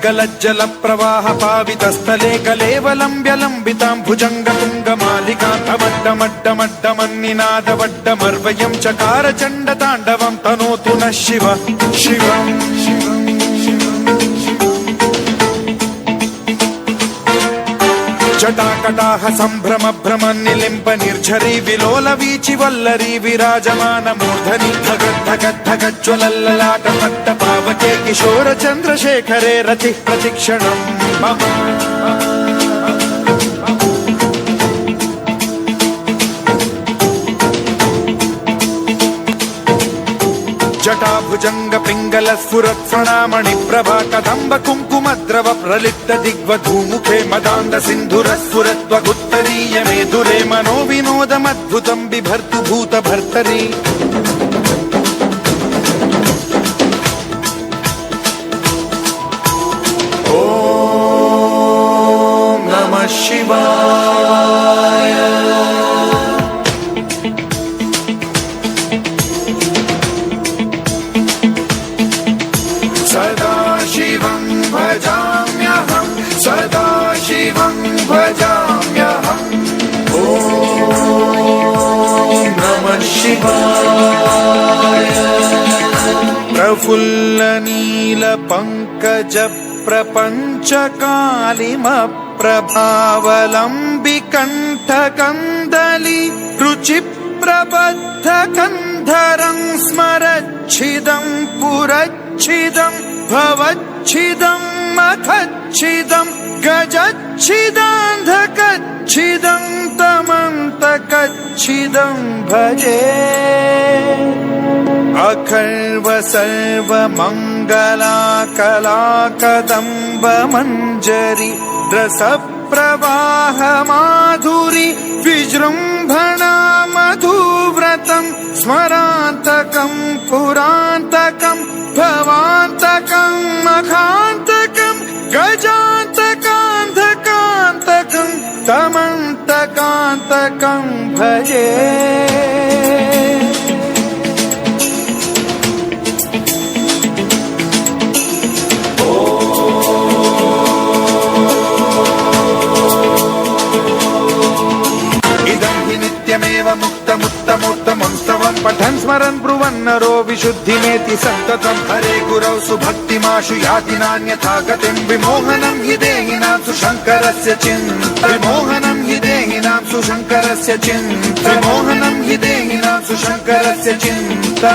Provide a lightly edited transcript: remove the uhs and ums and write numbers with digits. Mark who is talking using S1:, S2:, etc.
S1: गलज्जल प्रवाह पावितस्थले कलेवलम्ब्य लम्बितां भुजङ्गतुङ्गमालिकान्तमड्डमड्डमड्डमन्निनादवड्डमर्वयं चकार चण्डताण्डवं तनोतु नः शिव शिवम् जटाकटाह सम्भ्रम भ्रम निलिम्ब निर्झरी विलोल वीचि वल्लरी विराजमान मूर्धनि धगद्धगद्धगज्ज्वलल्ललाट पट्ट पावके किशोर चन्द्रशेखरे रतिः प्रतिक्षणम् मम जटाभुजंग पिंगल स्फुरत् फणामणि प्रभा कदम्ब कुङ्कुमद्रव प्रलिप्त दिग्वधूमुखे मदान्ध सिन्धुर स्फुरत्वगुत्तरीय मेधुरे मनो विनोदमद्भुतं बिभर्तु भूत भर्तरि ॐ नमः शिवाय सदाशिवं भजाम्यहं सदाशिवं भजाम्यहम् ॐ नमः शिवाय प्रफुल्लनीलपङ्कज प्रपञ्चकालिमप्रभावलम्बिकण्ठकन्दली रुचिप्रबद्धकन्धरं स्मरच्छिदं पुरच्छिदं भवच्छिदं मखच्छिदं गजच्छिदान्धकच्छिदं तमन्तकच्छिदं भजे अखर्व सर्वमङ्गलाकलाकदम्ब मञ्जरी रसप्रवाह माधुरी विजृम्भणा मधुव्रतं स्मरान्तकं पुरान्तकं भवान्तकं मखान्तकं गजान्तकान्धकान्तकं तमन्तकान्तकं भजे नित्यमेव मुक्तमुत्तमोत्तमं स्तवं पठन् स्मरन् ब्रुवन्नरो विशुद्धिमेति सन्ततं हरे गुरौ सुभक्तिमाशु याति नान्यथा गतिं विमोहनं हि देहिनां सुशङ्करस्य चिन्ता विमोहनं हि देहिनां सुशङ्करस्य चिन्ता विमोहनं हि देहिनां सुशङ्करस्य चिन्ता